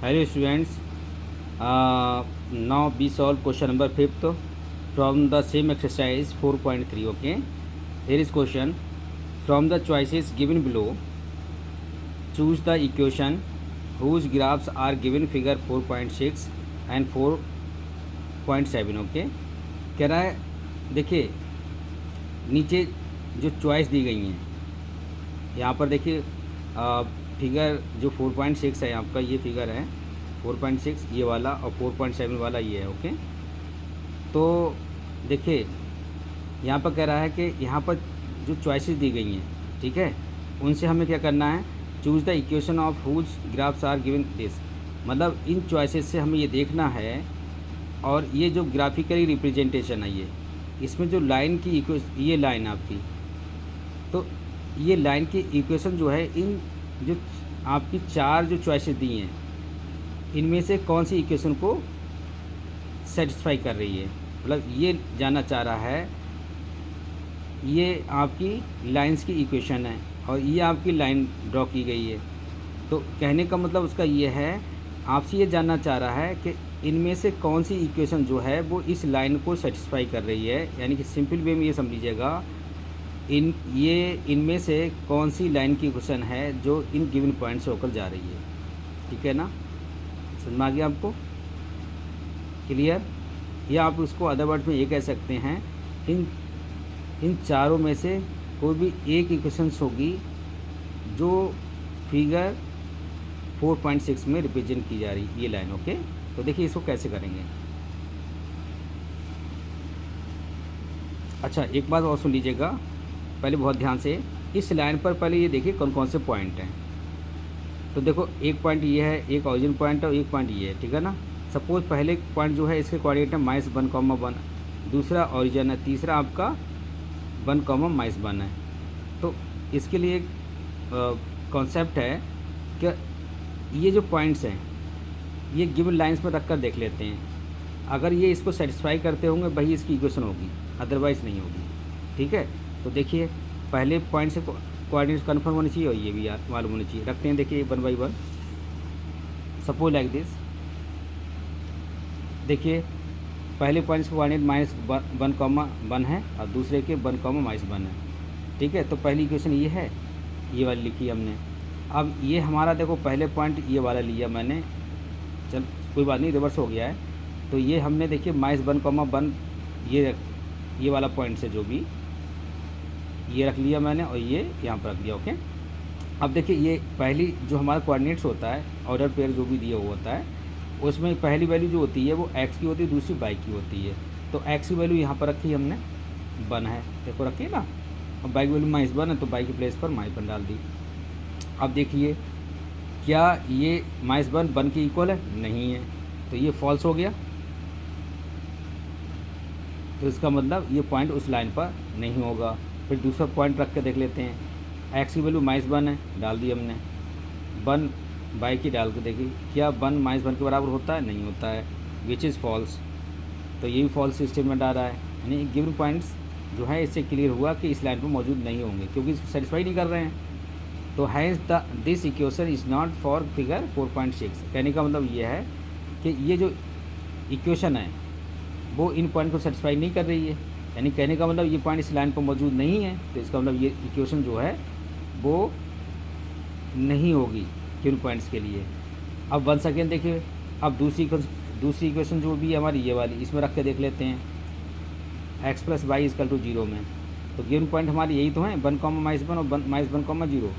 Hello students, now we solve question number 5th from the same exercise 4.3. Okay, here is question. From the choices given below, choose the equation whose graphs are given figure 4.6 and 4.7. Okay, कह रहा है देखिए नीचे जो choice दी गई हैं यहाँ पर देखिए फिगर जो 4.6 है आपका, ये फिगर है 4.6 ये वाला, और 4.7 वाला ये है। ओके, तो देखिए यहाँ पर कह रहा है कि यहाँ पर जो चॉइसेस दी गई हैं, ठीक है, उनसे हमें क्या करना है, choose the equation of whose graphs are given this. मतलब इन चॉइसेस से हमें ये देखना है, और ये जो ग्राफिकली रिप्रेजेंटेशन है ये, इसमें जो लाइन की ये लाइन आपकी, तो ये लाइन की इक्वेशन जो है इन जो आपकी चार जो चॉइसेस दी हैं इनमें से कौन सी इक्वेशन को सेटिस्फाई कर रही है। मतलब ये जानना चाह रहा है, ये आपकी लाइंस की इक्वेशन है और ये आपकी लाइन ड्रॉ की गई है। तो कहने का मतलब उसका ये है, आपसे ये जानना चाह रहा है कि इनमें से कौन सी इक्वेशन जो है वो इस लाइन को सेटिस्फाई कर रही है। यानी कि सिंपल वे में ये समझ लीजिएगा, इनमें से कौन सी लाइन की इक्वेशन है जो इन गिवन पॉइंट से होकर जा रही है। ठीक है ना, समझ में आ गया आपको? क्लियर? या आप उसको अदर वर्ड में ये कह सकते हैं, इन चारों में से कोई भी एक इक्वेशंस होगी जो फिगर 4.6 में रिप्रेजेंट की जा रही ये लाइन। ओके, तो देखिए इसको कैसे करेंगे। अच्छा, एक बात और सुन लीजिएगा पहले बहुत ध्यान से। इस लाइन पर पहले ये देखिए कौन कौन से पॉइंट हैं। तो देखो, एक पॉइंट ये है, एक ऑरिजिन पॉइंट है और एक पॉइंट ये है। ठीक है ना। सपोज पहले पॉइंट जो है इसके कोऑर्डिनेट है -1,1, दूसरा ऑरिजिन है, तीसरा आपका 1,-1 है। तो इसके लिए एक कॉन्सेप्ट है कि ये जो पॉइंट्स हैं ये गिवन लाइंस में रख कर देख लेते हैं। अगर ये इसको सेटिस्फाई करते होंगे वही इसकी इक्वेशन होगी, अदरवाइज़ नहीं होगी। ठीक है, तो देखिए पहले पॉइंट से कोऑर्डिनेट्स कन्फर्म होनी चाहिए और ये भी यार मालूम होनी चाहिए। रखते हैं, देखिए 1 बाई 1। सपोज लाइक दिस, देखिए पहले पॉइंट्स के कोऑर्डिनेट -1,1 है और दूसरे के 1,-1 है। ठीक है, तो पहली इक्वेशन ये है, ये वाली लिखी हमने। अब ये हमारा देखो पहले पॉइंट ये वाला लिया मैंने, चल कोई बात नहीं, रिवर्स हो गया है। तो ये हमने देखिए -1,1 ये वाला पॉइंट से जो भी ये रख लिया मैंने और ये यहाँ पर रख दिया। ओके, अब देखिए ये पहली जो हमारा कोऑर्डिनेट्स होता है, ऑर्डर पेयर जो भी दिया हुआ होता है, उसमें पहली वैल्यू जो होती है वो x की होती है, दूसरी y की होती है। तो x की वैल्यू यहाँ पर रखी हमने 1 है, देखो रखी ना, और y की वैल्यू -1 है तो y की प्लेस पर -1 डाल दी। अब देखिए क्या ये -1 के इक्वल है? नहीं है, तो ये फॉल्स हो गया। तो इसका मतलब ये पॉइंट उस लाइन पर नहीं होगा। फिर दूसरा पॉइंट रख के देख लेते हैं। एक्स की वैल्यू -1 है, डाल दी हमने। 1 बाई की डाल के देखी, क्या 1 -1 के बराबर होता है? नहीं होता है, विच इज़ फॉल्स। तो ये भी फॉल्स स्टेटमेंट आ रहा है। यानी गिवन पॉइंट्स जो है इससे क्लियर हुआ कि इस लाइन पर मौजूद नहीं होंगे क्योंकि इसको सेटिस्फाई नहीं कर रहे हैं। तो has this equation is not for figure 4.6। कहने का मतलब ये है कि ये जो इक्वेशन है वो इन पॉइंट को सेटिस्फाई नहीं कर रही है। यानी कहने का मतलब ये पॉइंट इस लाइन पर मौजूद नहीं है, तो इसका मतलब ये इक्वेशन जो है वो नहीं होगी किन पॉइंट्स के लिए। अब 1 सेकेंड देखिए, अब दूसरी इक्वेशन जो भी है हमारी ये वाली, इसमें रख के देख लेते हैं। x + y = 0 में, तो गिवन पॉइंट हमारी यही तो है 1, -1 और -1, 0।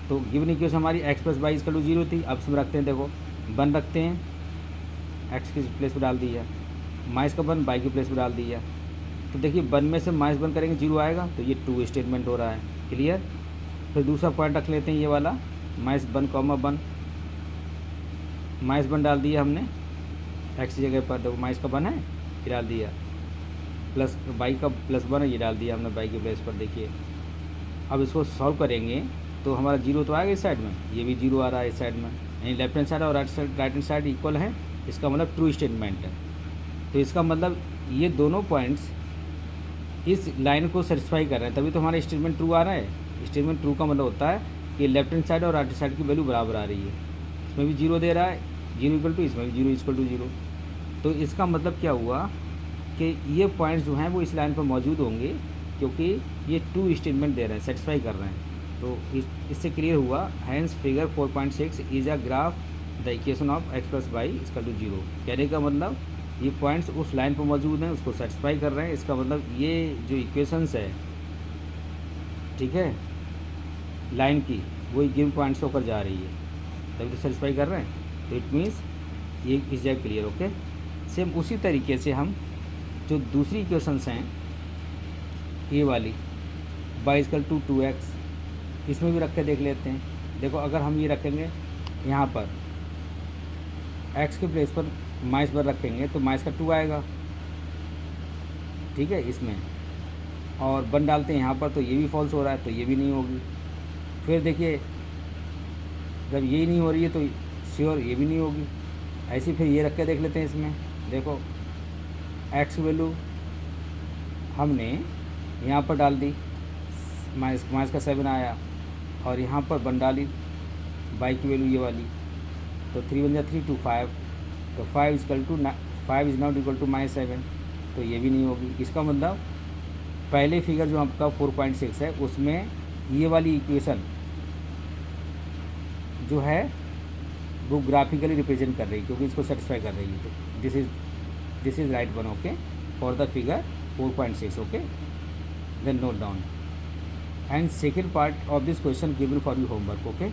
तो गिवन इक्वेशन हमारी x + y = 0 थी। अब इसमें रखते हैं, देखो 1 रखते हैं, x की प्लेस पर डाल दिया, माइनस का 1 बाई की प्लेस पर डाल दिया। तो देखिए 1 में से -1 करेंगे 0 आएगा, तो ये ट्रू स्टेटमेंट हो रहा है। क्लियर? फिर दूसरा पॉइंट रख लेते हैं, ये वाला -1, -1 डाल दिया हमने x की जगह पर, देखो माइनस का 1 है, ये डाल दिया, प्लस बाई का +1 है, ये डाल दिया हमने बाई की प्लेस पर। देखिए अब इसको सॉल्व करेंगे तो हमारा 0 तो आएगा इस साइड में, ये भी 0 आ रहा है इस साइड में, यानी लेफ्ट हैंड साइड और राइट हैंड साइड इक्वल है। इसका मतलब ट्रू स्टेटमेंट है। तो इसका मतलब ये दोनों पॉइंट्स इस लाइन को सेटिस्फाई कर रहे हैं, तभी तो हमारा स्टेटमेंट ट्रू आ रहा है। स्टेटमेंट ट्रू का मतलब होता है कि लेफ्ट हैंड साइड और राइट हैंड साइड की वैल्यू बराबर आ रही है। इसमें भी 0 दे रहा है, जीरो इक्वल टू, इसमें भी जीरो इक्वल टू जीरो। तो इसका मतलब क्या हुआ कि ये पॉइंट्स जो हैं वो इस लाइन पर मौजूद होंगे, क्योंकि ये टू स्टेटमेंट दे रहे हैं, सेटिस्फाई कर रहे हैं। तो इससे क्लियर हुआ, hence figure 4.6 is a graph the equation of X plus Y equal to zero. कहने का मतलब ये पॉइंट्स उस लाइन पर मौजूद हैं, उसको सेटिस्फाई कर रहे हैं। इसका मतलब ये जो इक्वेशंस है, ठीक है, लाइन की, वो गिवन पॉइंट्स होकर जा रही है, तभी तो सेटिस्फाई कर रहे हैं। तो इट मीन्स ये is a clear. Okay, same उसी तरीके से हम जो दूसरी इक्वेशंस हैं, ये वाली y इक्वल टू 2x, इसमें भी रख के देख लेते हैं। देखो, अगर हम ये रखेंगे यहाँ पर x के प्लेस पर माइनस पर रखेंगे तो माइनस का 2 आएगा, ठीक है, इसमें। और 1 डालते हैं यहाँ पर तो ये भी फॉल्स हो रहा है, तो ये भी नहीं होगी। फिर देखिए, जब ये नहीं हो रही है तो श्योर ये भी नहीं होगी। ऐसे फिर ये रख के देख लेते हैं इसमें। देखो, x की वैल्यू हमने यहाँ पर डाल दी, माइनस का 7 आया, और यहाँ पर 1 डाली, y की वैल्यू ये वाली, तो 3 1 3 2 5, तो 5 इज नॉट इक्वल टू -7, तो ये भी नहीं होगी। इसका मतलब पहले फिगर जो आपका 4.6 है, उसमें ये वाली इक्वेशन जो है वो ग्राफिकली रिप्रेजेंट कर रही है, क्योंकि इसको सेटिस्फाई कर रही है। तो this is right one, okay, for the figure 4.6, okay, then note down. And second part of this question given for you homework, okay.